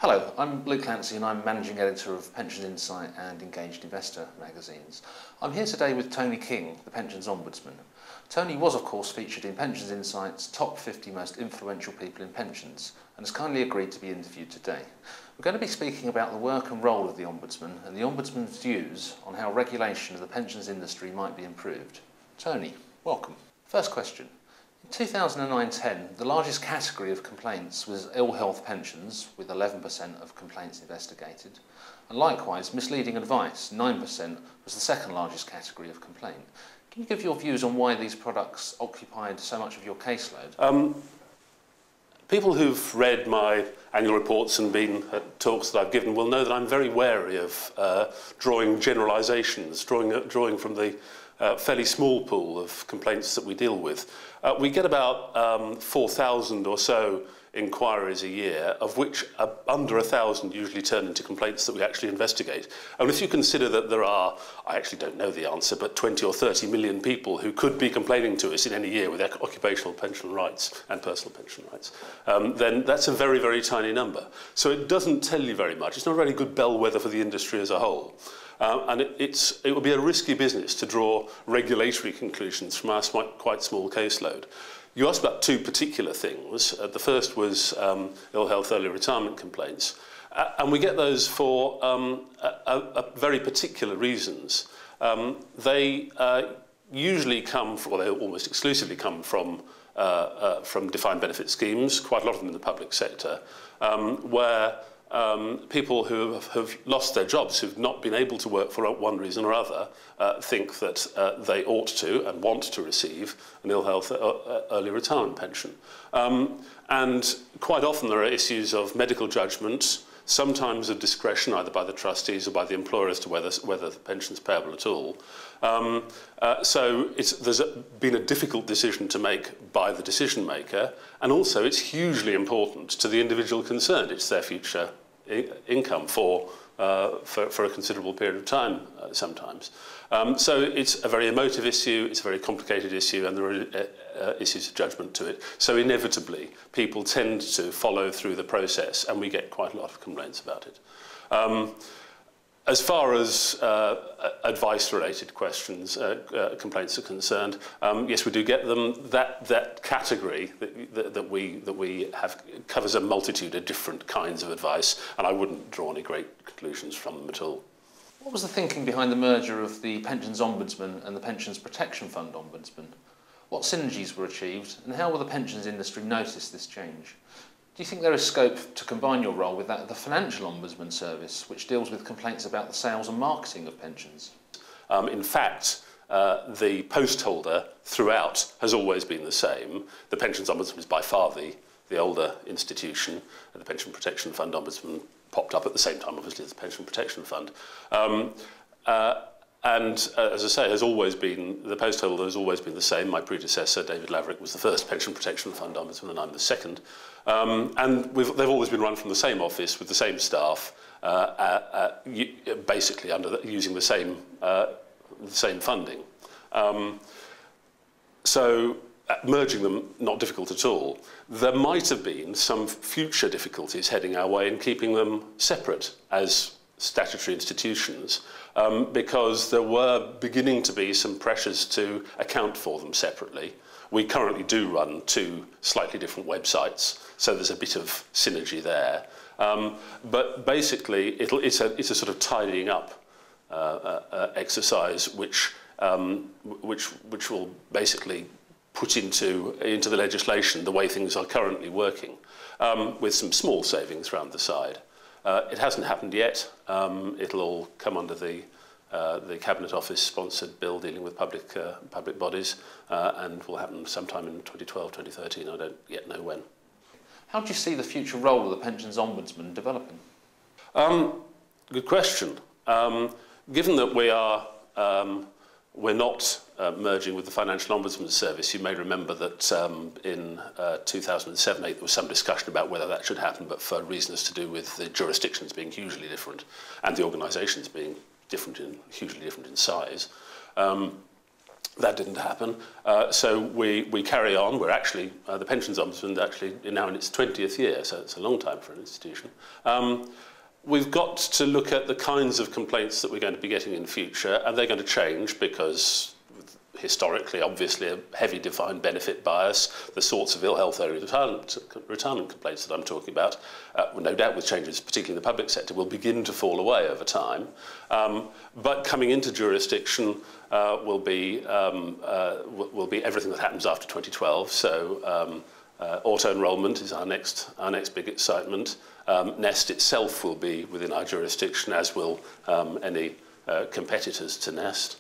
Hello, I'm Clancy and I'm Managing Editor of Pensions Insight and Engaged Investor magazines. I'm here today with Tony King, the Pensions Ombudsman. Tony was of course featured in Pensions Insight's Top 50 Most Influential People in Pensions and has kindly agreed to be interviewed today. We're going to be speaking about the work and role of the Ombudsman and the Ombudsman's views on how regulation of the pensions industry might be improved. Tony, welcome. First question. In 2009-10, the largest category of complaints was ill health pensions, with 11% of complaints investigated. And likewise, misleading advice, 9%, was the second largest category of complaint. Can you give your views on why these products occupied so much of your caseload? People who've read my annual reports and been at talks that I've given will know that I'm very wary of drawing generalisations, drawing from the fairly small pool of complaints that we deal with. We get about 4,000 or so inquiries a year, of which under 1,000 usually turn into complaints that we actually investigate. And if you consider that there are, I actually don't know the answer, but 20 or 30 million people who could be complaining to us in any year with occupational pension rights and personal pension rights, then that's a very, very tiny number. So it doesn't tell you very much. It's not a very good bellwether for the industry as a whole. And it would be a risky business to draw regulatory conclusions from our quite small caseload. You asked about two particular things. The first was ill health early retirement complaints. And we get those for very particular reasons. They usually come, or they almost exclusively come from defined benefit schemes, quite a lot of them in the public sector, where people who have lost their jobs, who've not been able to work for one reason or other, think that they ought to and want to receive an ill health early retirement pension. And quite often there are issues of medical judgment, sometimes of discretion, either by the trustees or by the employer as to whether the pension is payable at all. So there's been a difficult decision to make by the decision maker, and also it's hugely important to the individual concerned. It's their future income for a considerable period of time sometimes. So it's a very emotive issue, it's a very complicated issue, and there are issues of judgment to it. So inevitably, people tend to follow through the process, and we get quite a lot of complaints about it. As far as advice-related questions, complaints are concerned, yes, we do get them. That category that we have covers a multitude of different kinds of advice, and I wouldn't draw any great conclusions from them at all. What was the thinking behind the merger of the Pensions Ombudsman and the Pensions Protection Fund Ombudsman? What synergies were achieved, and how will the pensions industry notice this change? Do you think there is scope to combine your role with that of the Financial Ombudsman Service, which deals with complaints about the sales and marketing of pensions? In fact, the post holder throughout has always been the same. The Pensions Ombudsman is by far the older institution, and the Pension Protection Fund Ombudsman popped up at the same time, obviously, as the Pension Protection Fund. And as I say, the post holder has always been the same. My predecessor, David Laverick, was the first Pension Protection Fund Ombudsman, and I'm the second. And they've always been run from the same office with the same staff, basically using the same funding. So merging them, not difficult at all. There might have been some future difficulties heading our way in keeping them separate as statutory institutions, because there were beginning to be some pressures to account for them separately. We currently do run two slightly different websites, so there's a bit of synergy there. But basically, it's a sort of tidying up exercise, which will basically put into the legislation the way things are currently working, with some small savings around the side. It hasn't happened yet. It'll all come under the Cabinet Office-sponsored bill dealing with public bodies, and will happen sometime in 2012, 2013. I don't yet know when. How do you see the future role of the Pensions Ombudsman developing? Good question. Given that we're not merging with the Financial Ombudsman Service, you may remember that in 2007-8 there was some discussion about whether that should happen, but for reasons to do with the jurisdictions being hugely different and the organisations being hugely different in size. That didn't happen. So we carry on. We're actually, the Pensions Ombudsman actually now in its 20th year, so it's a long time for an institution. We've got to look at the kinds of complaints that we're going to be getting in future, and they're going to change because historically, obviously, a heavy defined benefit bias, the sorts of ill health early retirement complaints that I'm talking about, no doubt with changes, particularly in the public sector, will begin to fall away over time. But coming into jurisdiction will be everything that happens after 2012. So auto-enrolment is our next big excitement. Nest itself will be within our jurisdiction, as will any competitors to Nest.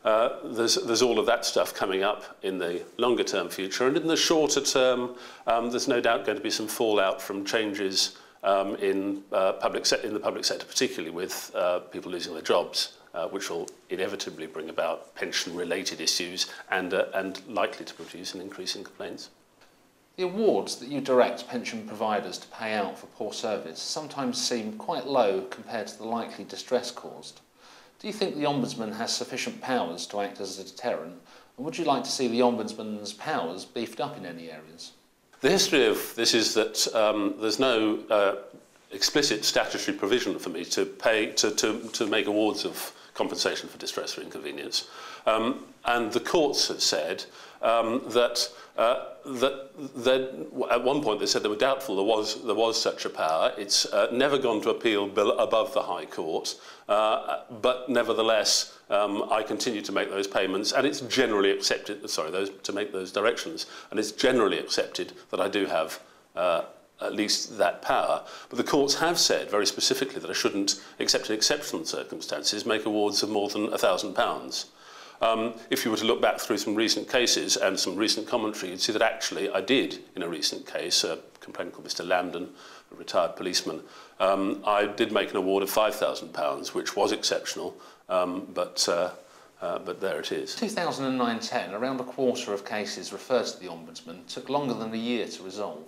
There's all of that stuff coming up in the longer term future, and in the shorter term there's no doubt going to be some fallout from changes in the public sector, particularly with people losing their jobs, which will inevitably bring about pension related issues and likely to produce an increase in complaints. The awards that you direct pension providers to pay out for poor service sometimes seem quite low compared to the likely distress caused. Do you think the Ombudsman has sufficient powers to act as a deterrent, and would you like to see the Ombudsman's powers beefed up in any areas? The history of this is that there's no explicit statutory provision for me to make awards of compensation for distress or inconvenience, and the courts have said that at one point they said they were doubtful there was such a power. It's never gone to appeal above the High Court, but nevertheless I continue to make those payments, and it's generally accepted. To make those directions, and it's generally accepted that I do have at least that power. But the courts have said very specifically that I shouldn't, except in exceptional circumstances, make awards of more than £1,000. If you were to look back through some recent cases and some recent commentary, you'd see that actually I did, in a recent case, a complainant called Mr. Lambden, a retired policeman, I did make an award of £5,000, which was exceptional, but there it is. 2009-10, around a quarter of cases referred to the Ombudsman took longer than a year to resolve.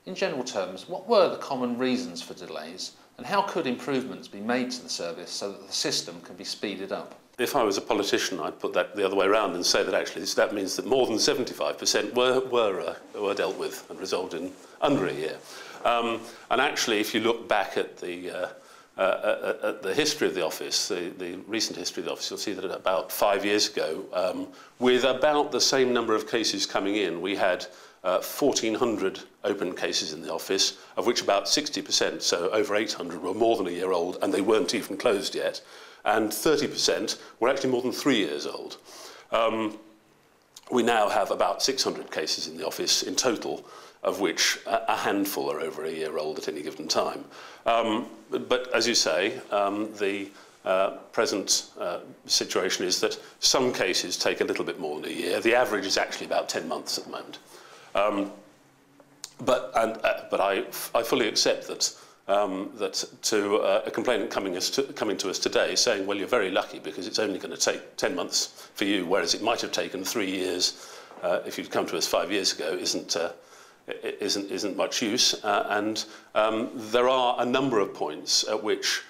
In general terms, what were the common reasons for delays, and how could improvements be made to the service so that the system can be speeded up? If I was a politician, I'd put that the other way around and say that actually that means that more than 75% were dealt with and resolved in under a year. And actually, if you look back at the history of the office, the recent history of the office, you'll see that about 5 years ago, with about the same number of cases coming in, we had 1,400 open cases in the office, of which about 60%, so over 800, were more than a year old, and they weren't even closed yet. And 30% were actually more than 3 years old. We now have about 600 cases in the office in total, of which a handful are over a year old at any given time. But as you say, the present situation is that some cases take a little bit more than a year. The average is actually about 10 months at the moment. But I fully accept that a complainant coming to us today saying, well, you're very lucky because it's only going to take 10 months for you, whereas it might have taken 3 years if you'd come to us 5 years ago, isn't much use. And there are a number of points at which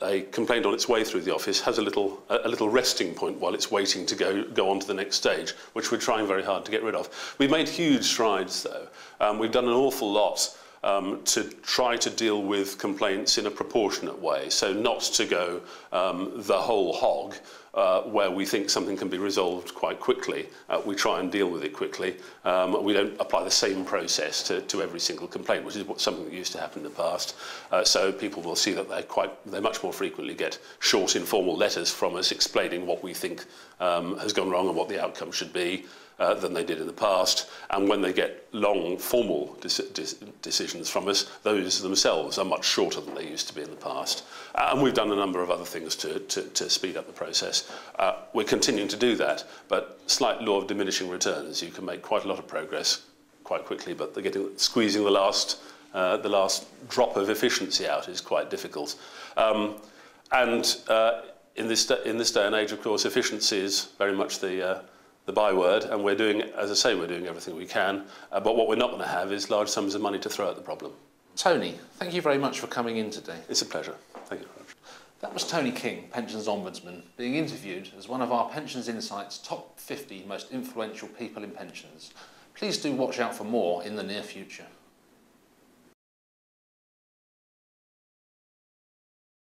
a complaint on its way through the office has a little resting point while it's waiting to go on to the next stage, which we're trying very hard to get rid of. We've made huge strides, though. We've done an awful lot to try to deal with complaints in a proportionate way, so not to go the whole hog where we think something can be resolved quite quickly. We try and deal with it quickly. We don't apply the same process to every single complaint, which is something that used to happen in the past. So people will see that they much more frequently get short informal letters from us explaining what we think has gone wrong and what the outcome should be, than they did in the past. And when they get long formal decisions from us, those themselves are much shorter than they used to be in the past. And we've done a number of other things to speed up the process. We're continuing to do that, but slight law of diminishing returns. You can make quite a lot of progress quite quickly, but squeezing the last drop of efficiency out is quite difficult. In this day and age, of course, efficiency is very much the byword, and we're doing, as I say, we're doing everything we can, but what we're not going to have is large sums of money to throw at the problem. Tony, thank you very much for coming in today. It's a pleasure. Thank you very much. That was Tony King, Pensions Ombudsman, being interviewed as one of our Pensions Insights top 50 most influential people in pensions. Please do watch out for more in the near future.